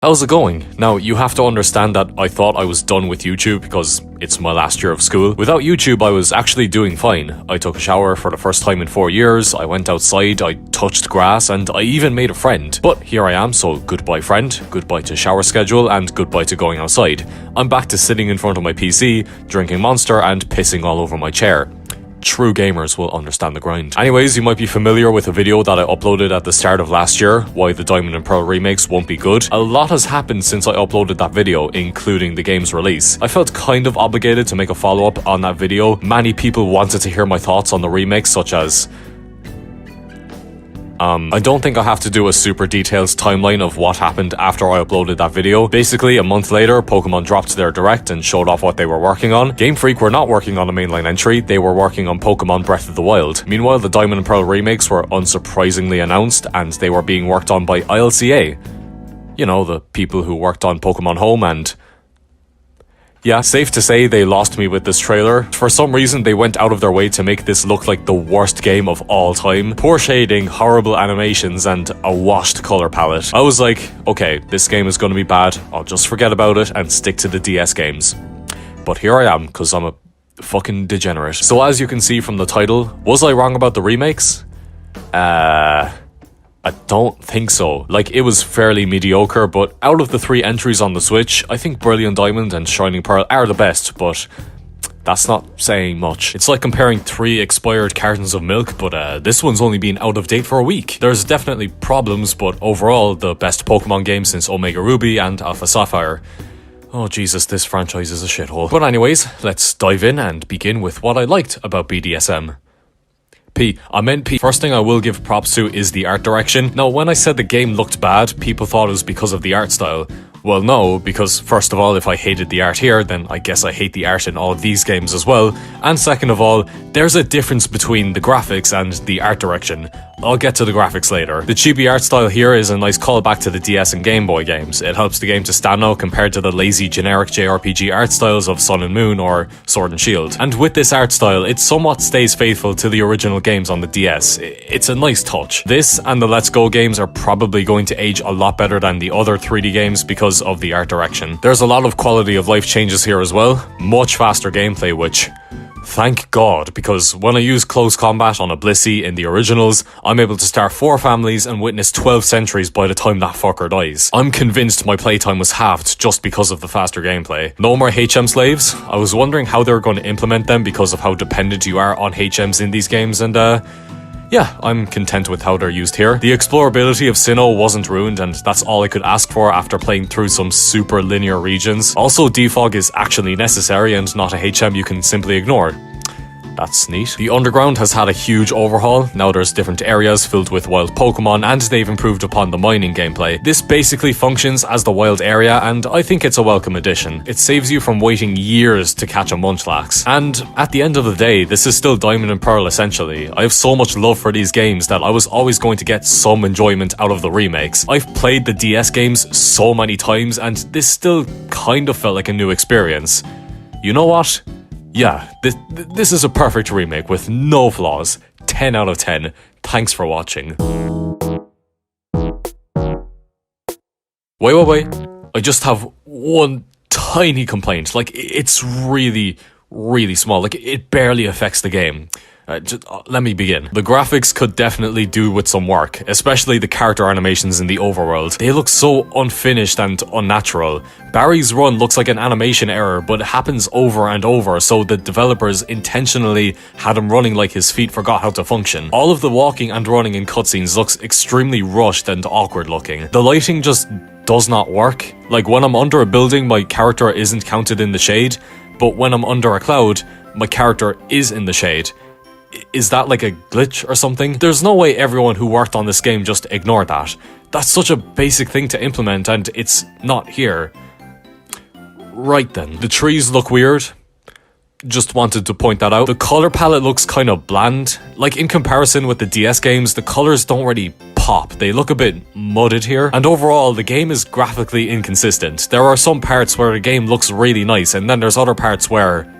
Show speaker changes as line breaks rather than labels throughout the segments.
How's it going? Now, you have to understand that I thought I was done with YouTube because it's my last year of school. Without YouTube, I was actually doing fine. I took a shower for the first time in 4 years, I went outside, I touched grass, and I even made a friend. But here I am, so goodbye friend, goodbye to shower schedule, and goodbye to going outside. I'm back to sitting in front of my PC, drinking Monster, and pissing all over my chair. True gamers will understand the grind. Anyways, you might be familiar with a video that I uploaded at the start of last year, why the Diamond and Pearl remakes won't be good. A lot has happened since I uploaded that video, including the game's release. I felt kind of obligated to make a follow-up on that video. Many people wanted to hear my thoughts on the remakes, such as I don't think I have to do a super detailed timeline of what happened after I uploaded that video. Basically, a month later, Pokemon dropped their direct and showed off what they were working on. Game Freak were not working on a mainline entry, they were working on Pokemon Breath of the Wild. Meanwhile, the Diamond and Pearl remakes were unsurprisingly announced, and they were being worked on by ILCA. You know, the people who worked on Pokemon Home and... yeah, safe to say they lost me with this trailer. For some reason, they went out of their way to make this look like the worst game of all time. Poor shading, horrible animations, and a washed color palette. I was like, okay, this game is gonna be bad, I'll just forget about it and stick to the DS games. But here I am, because I'm a fucking degenerate. So as you can see from the title, was I wrong about the remakes? I don't think so. Like, it was fairly mediocre, but out of the 3 entries on the Switch, I think Brilliant Diamond and Shining Pearl are the best, but that's not saying much. It's like comparing 3 expired cartons of milk, but this one's only been out of date for a week. There's definitely problems, but overall, the best Pokemon game since Omega Ruby and Alpha Sapphire. Oh Jesus, this franchise is a shithole. But anyways, let's dive in and begin with what I liked about BDSM. First thing I will give props to is the art direction. Now, when I said the game looked bad, people thought it was because of the art style. Well, no, because first of all, if I hated the art here, then I guess I hate the art in all of these games as well. And second of all, there's a difference between the graphics and the art direction. I'll get to the graphics later. The chibi art style here is a nice callback to the DS and Game Boy games. It helps the game to stand out compared to the lazy generic JRPG art styles of Sun and Moon or Sword and Shield. And with this art style, it somewhat stays faithful to the original games on the DS. It's a nice touch. This and the Let's Go games are probably going to age a lot better than the other 3D games because of the art direction. There's a lot of quality of life changes here as well. Much faster gameplay, which... thank God, because when I use close combat on a Blissey in the originals, I'm able to start 4 families and witness 12 centuries by the time that fucker dies. I'm convinced my playtime was halved just because of the faster gameplay. No more HM slaves. I was wondering how they were going to implement them because of how dependent you are on HMs in these games, and yeah, I'm content with how they're used here. The explorability of Sinnoh wasn't ruined, and that's all I could ask for after playing through some super linear regions. Also, defog is actually necessary and not a HM you can simply ignore. That's neat. The underground has had a huge overhaul. Now there's different areas filled with wild Pokemon, and they've improved upon the mining gameplay. This basically functions as the wild area, and I think it's a welcome addition. It saves you from waiting years to catch a Munchlax. And at the end of the day, this is still Diamond and Pearl essentially. I have so much love for these games that I was always going to get some enjoyment out of the remakes. I've played the DS games so many times, and this still kind of felt like a new experience. You know what? Yeah, this is a perfect remake with no flaws. 10 out of 10. Thanks for watching. Wait. I just have one tiny complaint. Like, it's really, really small. Like, it barely affects the game. Let me begin. The graphics could definitely do with some work, especially the character animations in the overworld. They look so unfinished and unnatural. Barry's run looks like an animation error, but it happens over and over, so the developers intentionally had him running like his feet forgot how to function. All of the walking and running in cutscenes looks extremely rushed and awkward looking. The lighting just does not work. Like, when I'm under a building, my character isn't counted in the shade, but when I'm under a cloud, my character is in the shade. Is that like a glitch or something? There's no way everyone who worked on this game just ignored that. That's such a basic thing to implement, and it's not here. Right then. The trees look weird. Just wanted to point that out. The color palette looks kind of bland. Like, in comparison with the DS games, the colors don't really pop. They look a bit mudded here. And overall, the game is graphically inconsistent. There are some parts where the game looks really nice, and then there's other parts where...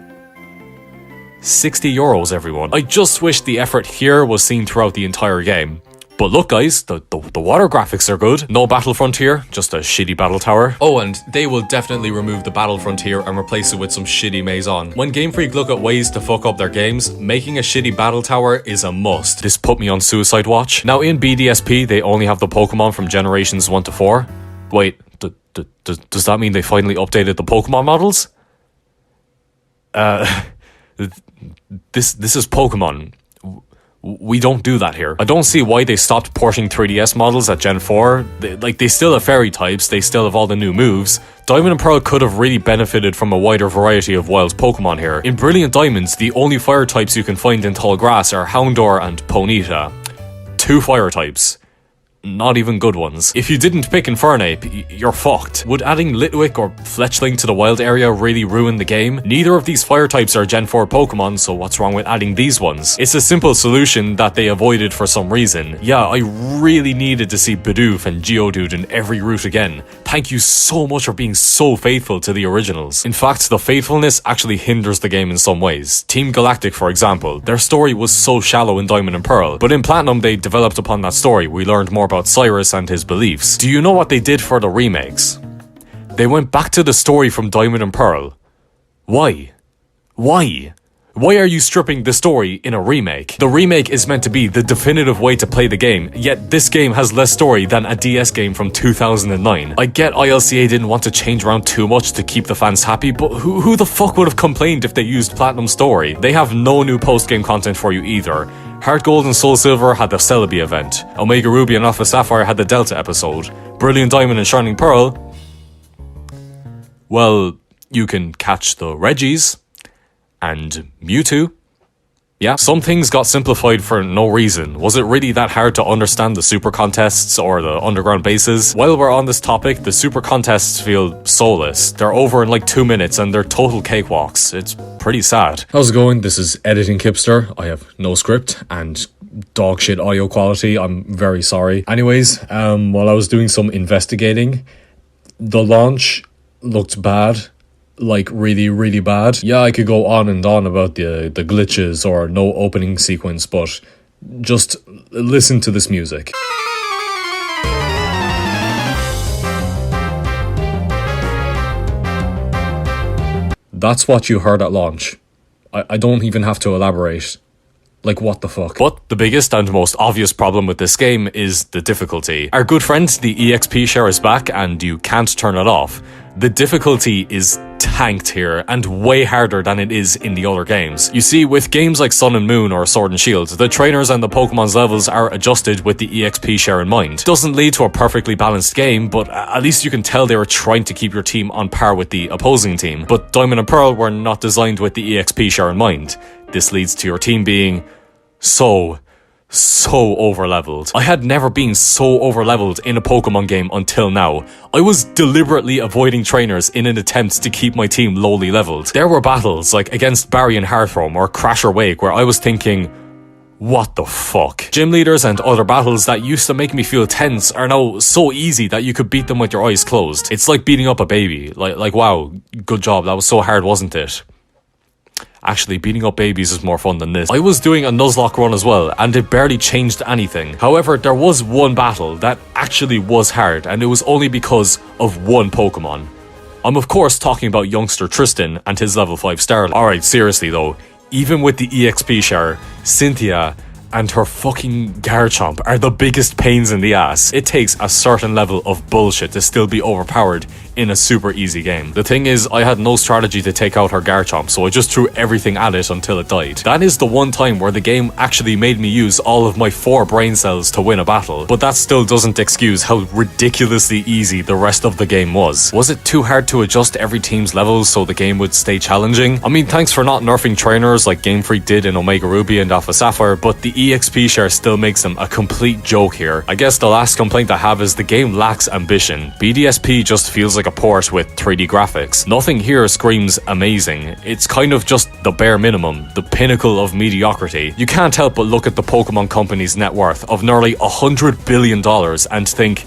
€60, everyone. I just wish the effort here was seen throughout the entire game. But look guys, the water graphics are good. No battle frontier, just a shitty battle tower. Oh, and they will definitely remove the battle frontier and replace it with some shitty maze-on. When Game Freak look at ways to fuck up their games, making a shitty battle tower is a must. This put me on suicide watch. Now in BDSP, they only have the Pokemon from generations 1 to 4. Wait, does that mean they finally updated the Pokemon models? This is Pokemon. We don't do that here. I don't see why they stopped porting 3DS models at Gen 4. They still have fairy types, they still have all the new moves. Diamond and Pearl could have really benefited from a wider variety of wild Pokemon here. In Brilliant Diamonds, the only fire types you can find in tall grass are Houndour and Ponyta. 2 fire types. Not even good ones. If you didn't pick Infernape, you're fucked. Would adding Litwick or Fletchling to the wild area really ruin the game? Neither of these fire types are Gen 4 Pokemon, so what's wrong with adding these ones? It's a simple solution that they avoided for some reason. Yeah, I really needed to see Bidoof and Geodude in every route again. Thank you so much for being so faithful to the originals. In fact, the faithfulness actually hinders the game in some ways. Team Galactic, for example, their story was so shallow in Diamond and Pearl, but in Platinum they developed upon that story. We learned more about Cyrus and his beliefs. Do you know what they did for the remakes? They went back to the story from Diamond and Pearl. Why? Why? Why are you stripping the story in a remake? The remake is meant to be the definitive way to play the game, yet this game has less story than a DS game from 2009. I get ILCA didn't want to change around too much to keep the fans happy, but who the fuck would have complained if they used Platinum story? They have no new post-game content for you either. Heart Gold and Soul Silver had the Celebi event. Omega Ruby and Alpha Sapphire had the Delta episode. Brilliant Diamond and Shining Pearl, well, you can catch the Reggies and Mewtwo. Yeah, some things got simplified for no reason. Was it really that hard to understand the super contests or the underground bases? While we're on this topic, the super contests feel soulless. They're over in like 2 minutes and they're total cakewalks. It's pretty sad. How's it going? This is Editing Kipster. I have no script and dog shit audio quality. I'm very sorry. Anyways, while I was doing some investigating, the launch looked bad. Like really bad. Yeah, I could go on and on about the glitches or no opening sequence, but just listen to this music. That's what you heard at launch. I don't even have to elaborate. Like, what the fuck? But the biggest and most obvious problem with this game is the difficulty. Our good friend, the EXP share, is back and you can't turn it off. The difficulty is tanked here and way harder than it is in the other games. You see, with games like Sun and Moon or Sword and Shield, the trainers and the Pokemon's levels are adjusted with the EXP share in mind. Doesn't lead to a perfectly balanced game, but at least you can tell they were trying to keep your team on par with the opposing team. But Diamond and Pearl were not designed with the EXP share in mind. This leads to your team being so overleveled. I had never been so overleveled in a Pokemon game until now. I was deliberately avoiding trainers in an attempt to keep my team lowly leveled. There were battles like against Barry and Hearthome or Crasher Wake where I was thinking, what the fuck? Gym leaders and other battles that used to make me feel tense are now so easy that you could beat them with your eyes closed. It's like beating up a baby. Like wow, good job, that was so hard, wasn't it? Actually, beating up babies is more fun than this. I was doing a Nuzlocke run as well, and it barely changed anything. However, there was one battle that actually was hard, and it was only because of one Pokemon. I'm of course talking about youngster Tristan and his level 5 Starly. Alright, seriously though, even with the EXP share, Cynthia and her fucking Garchomp are the biggest pains in the ass. It takes a certain level of bullshit to still be overpowered in a super easy game. The thing is, I had no strategy to take out her Garchomp, so I just threw everything at it until it died. That is the one time where the game actually made me use all of my 4 brain cells to win a battle, but that still doesn't excuse how ridiculously easy the rest of the game was. Was it too hard to adjust every team's levels so the game would stay challenging? I mean, thanks for not nerfing trainers like Game Freak did in Omega Ruby and Alpha Sapphire, but the EXP share still makes them a complete joke here. I guess the last complaint I have is the game lacks ambition. BDSP just feels like a port with 3D graphics. Nothing here screams amazing. It's kind of just the bare minimum, the pinnacle of mediocrity. You can't help but look at the Pokemon Company's net worth of nearly $100 billion and think,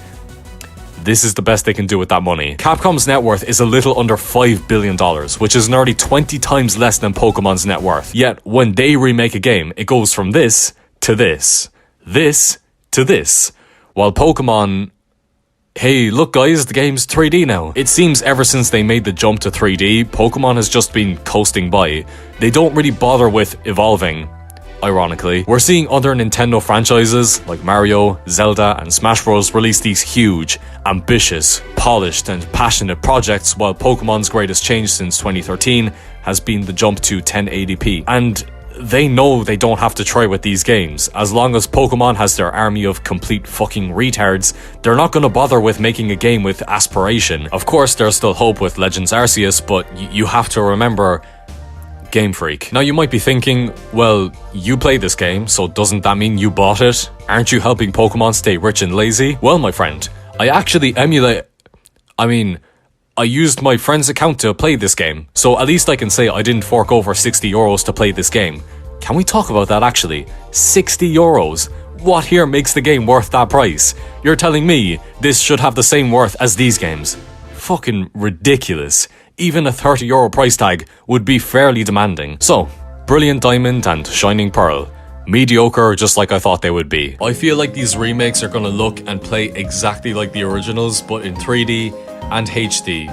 this is the best they can do with that money. Capcom's net worth is a little under $5 billion, which is nearly 20 times less than Pokemon's net worth. Yet, when they remake a game, it goes from this to this, this to this. While Pokemon... Hey, look guys, the game's 3D now. It seems ever since they made the jump to 3D, Pokemon has just been coasting by. They don't really bother with evolving, ironically. We're seeing other Nintendo franchises, like Mario, Zelda, and Smash Bros. Release these huge, ambitious, polished, and passionate projects, while Pokemon's greatest change since 2013 has been the jump to 1080p. And they know they don't have to try with these games. As long as Pokemon has their army of complete fucking retards, they're not gonna bother with making a game with aspiration. Of course, there's still hope with Legends Arceus, but you have to remember Game Freak. Now you might be thinking, well, you play this game, so doesn't that mean you bought it? Aren't you helping Pokemon stay rich and lazy? Well, my friend, I actually I used my friend's account to play this game, so at least I can say I didn't fork over 60 euros to play this game. Can we talk about that actually? 60 euros? What here makes the game worth that price? You're telling me this should have the same worth as these games? Fucking ridiculous. Even a 30 euro price tag would be fairly demanding. So, Brilliant Diamond and Shining Pearl. Mediocre, just like I thought they would be. I feel like these remakes are gonna look and play exactly like the originals, but in 3D and HD.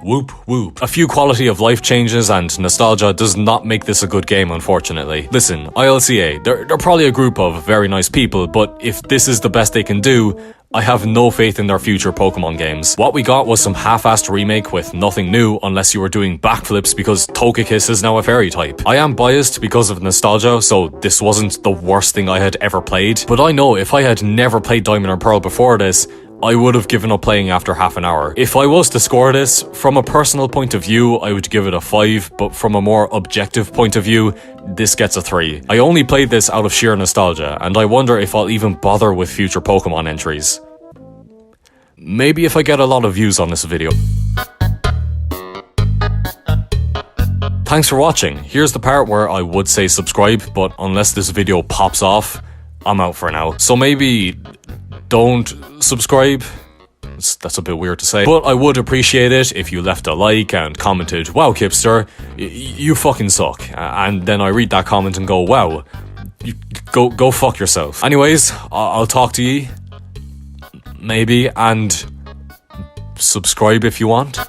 Whoop whoop. A few quality of life changes and nostalgia does not make this a good game, unfortunately. Listen, ILCA, they're probably a group of very nice people, but if this is the best they can do, I have no faith in their future Pokemon games. What we got was some half-assed remake with nothing new unless you were doing backflips because Togekiss is now a fairy type. I am biased because of nostalgia, so this wasn't the worst thing I had ever played, but I know if I had never played Diamond and Pearl before this, I would have given up playing after half an hour. If I was to score this, from a personal point of view, I would give it a 5, but from a more objective point of view, this gets a 3. I only played this out of sheer nostalgia, and I wonder if I'll even bother with future Pokemon entries. Maybe if I get a lot of views on this video. Thanks for watching. Here's the part where I would say subscribe, but unless this video pops off, I'm out for now. So maybe don't subscribe. That's a bit weird to say, but I would appreciate it if you left a like and commented, "Wow, Kipster, you fucking suck." And then I read that comment and go, "Wow, go fuck yourself." Anyways, I'll talk to ye, maybe, and subscribe if you want.